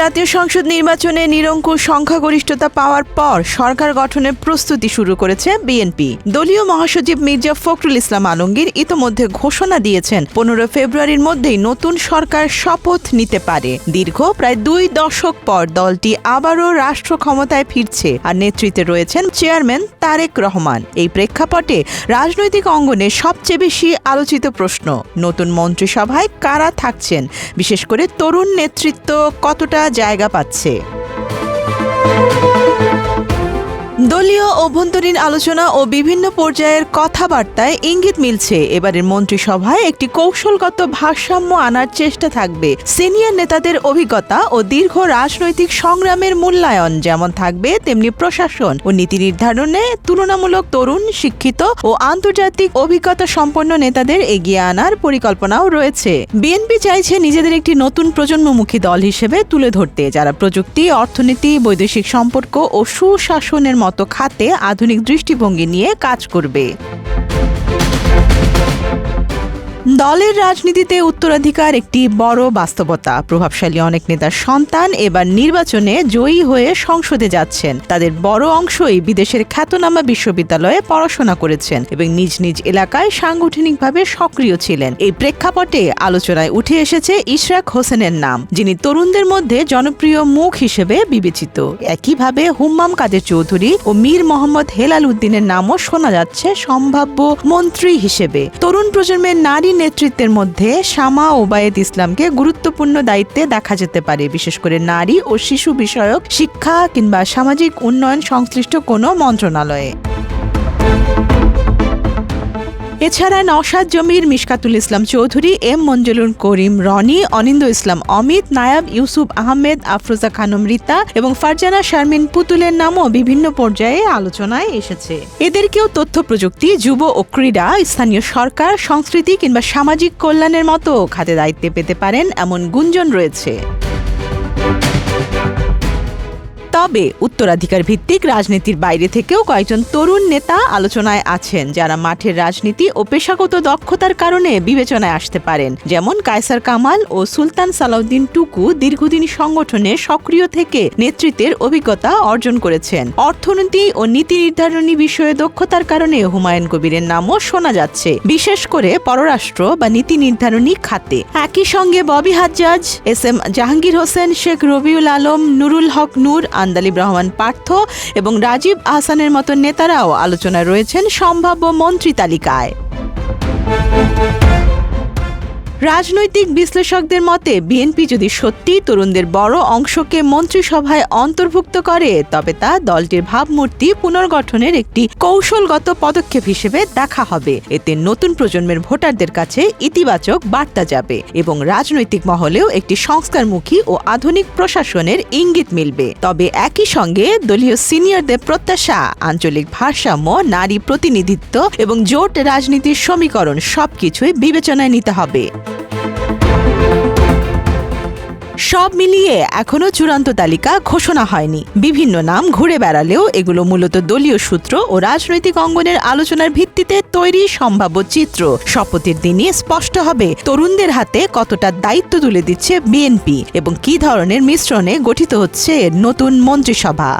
জাতীয় সংসদ নির্বাচনে নিরঙ্কুশ সংখ্যাগরিষ্ঠতা পাওয়ার পর সরকার গঠনের প্রস্তুতি শুরু করেছে বিএনপি। দলীয় মহাসচিব মির্জা ফখরুল ইসলাম আলমগীর ইতোমধ্যে ঘোষণা দিয়েছেন 15 ফেব্রুয়ারির মধ্যেই নতুন সরকার শপথ নিতে পারে। দীর্ঘ প্রায় 2 দশক পর দলটি আবারও রাষ্ট্র ক্ষমতায় ফিরছে, আর নেতৃত্বে রয়েছেন চেয়ারম্যান তারেক রহমান। এই প্রেক্ষাপটে রাজনৈতিক অঙ্গনে সবচেয়ে বেশি আলোচিত প্রশ্ন, নতুন মন্ত্রিসভায় কারা থাকছেন, বিশেষ করে তরুণ নেতৃত্ব কতটা জায়গা পাচ্ছে। দলীয় অভ্যন্তরীণ আলোচনা ও বিভিন্ন পর্যায়ের কথাবার্তায় ইঙ্গিত মিলছে এবারের মন্ত্রিসভায় একটি কৌশলগত ভারসাম্য আনার চেষ্টা থাকবে। সিনিয়র নেতাদের অভিজ্ঞতা ও দীর্ঘ রাজনৈতিক সংগ্রামের মূল্যায়ন যেমন থাকবে, তেমনি প্রশাসন ও নীতি নির্ধারণে তুলনামূলক তরুণ, শিক্ষিত ও আন্তর্জাতিক অভিজ্ঞতা সম্পন্ন নেতাদের এগিয়ে আনার পরিকল্পনাও রয়েছে। বিএনপি চাইছে নিজেদের একটি নতুন প্রজন্মমুখী দল হিসেবে তুলে ধরতে, যারা প্রযুক্তি, অর্থনীতি, বৈদেশিক সম্পর্ক ও সুশাসনের মতো খাতে আধুনিক দৃষ্টিভঙ্গি নিয়ে কাজ করবে। দলের রাজনীতিতে উত্তরাধিকার একটি বড় বাস্তবতা। প্রভাবশালী অনেক নেতার সন্তান এবার নির্বাচনে জয়ী হয়ে সংসদে যাচ্ছেন। তাদের বড় অংশই বিদেশের খ্যাতনামা বিশ্ববিদ্যালয়ে পড়াশোনা করেছেন এবং নিজ নিজ এলাকায় সাংগঠনিকভাবে সক্রিয় ছিলেন। এই প্রেক্ষাপটে আলোচনায় উঠে এসেছে ইশরাক হোসেনের নাম, যিনি তরুণদের মধ্যে জনপ্রিয় মুখ হিসেবে বিবেচিত। একইভাবে হুম্মাম কাদের চৌধুরী ও মীর মোহাম্মদ হেলাল উদ্দিনের নামও শোনা যাচ্ছে সম্ভাব্য মন্ত্রী হিসেবে। তরুণ প্রজন্মের নারী নেতৃত্বের মধ্যে শামা ওবায়েদ ইসলামকে গুরুত্বপূর্ণ দায়িত্বে দেখা যেতে পারে, বিশেষ করে নারী ও শিশু বিষয়ক শিক্ষা কিংবা সামাজিক উন্নয়ন সংশ্লিষ্ট কোনো মন্ত্রণালয়ে। এছাড়া নওশাদ জমির, মিশকাতুল ইসলাম চৌধুরী, এম মঞ্জুরুল করিম রনি, অনিন্দ ইসলাম অমিত, নায়াব ইউসুফ আহমেদ, আফরোজা খানম রীতা এবং ফারজানা শারমিন পুতুলের নামও বিভিন্ন পর্যায়ে আলোচনায় এসেছে। এদেরকেও তথ্য প্রযুক্তি, যুব ও ক্রীড়া, স্থানীয় সরকার, সংস্কৃতি কিংবা সামাজিক কল্যাণের মতো খাতে দায়িত্বে পেতে পারেন এমন গুঞ্জন রয়েছে। তবে উত্তরাধিকার ভিত্তিক রাজনীতির বাইরে থেকেও কয়েকজন তরুণ নেতা আলোচনায় আছেন, যারা মাঠের রাজনীতি ও পেশাগত দক্ষতার কারণে বিবেচনায় আসতে পারেন। যেমন কায়সার কামাল ও সুলতান সালাউদ্দিন টুকু দীর্ঘদিন সংগঠনে সক্রিয় থেকে নেতৃত্বের অভিজ্ঞতা অর্জন করেছেন। অর্থনীতি ও নীতি নির্ধারণী বিষয়ে দক্ষতার কারণে হুমায়ুন কবিরের নামও শোনা যাচ্ছে, বিশেষ করে পররাষ্ট্র বা নীতি নির্ধারণী খাতে। একই সঙ্গে ববি হাজ্জাজ, এস এম জাহাঙ্গীর হোসেন, শেখ রবিউল আলম, নুরুল হক নূর, আন্দালিব রহমান পার্থ এবং রাজীব আহসানের মতো নেতারাও আলোচনায় রয়েছেন সম্ভাব্য মন্ত্রী তালিকায়। রাজনৈতিক বিশ্লেষকদের মতে বিএনপি যদি সত্যি তরুণদের বড় অংশকে মন্ত্রিসভায় অন্তর্ভুক্ত করে, তবে তা দলটির ভাবমূর্তি পুনর্গঠনের একটি কৌশলগত পদক্ষেপ হিসেবে দেখা হবে। এতে নতুন প্রজন্মের ভোটারদের কাছে ইতিবাচক বার্তা যাবে এবং রাজনৈতিক মহলেও একটি সংস্কারমুখী ও আধুনিক প্রশাসনের ইঙ্গিত মিলবে। তবে একই সঙ্গে দলীয় সিনিয়রদের প্রত্যাশা, আঞ্চলিক ভারসাম্য, নারী প্রতিনিধিত্ব এবং জোট রাজনীতির সমীকরণ সবকিছুই বিবেচনায় নিতে হবে। সব মিলিয়ে এখনো চূড়ান্ত তালিকা ঘোষণা হয়নি। বিভিন্ন নাম ঘুরে বেড়ালেও এগুলো মূলত দলীয় সূত্র ও রাজনৈতিক অঙ্গনের আলোচনার ভিত্তিতে তৈরি সম্ভাব্য চিত্র। শপথের দিনই স্পষ্ট হবে তরুণদের হাতে কতটা দায়িত্ব তুলে দিচ্ছে বিএনপি এবং কী ধরনের মিশ্রণে গঠিত হচ্ছে নতুন মন্ত্রিসভা।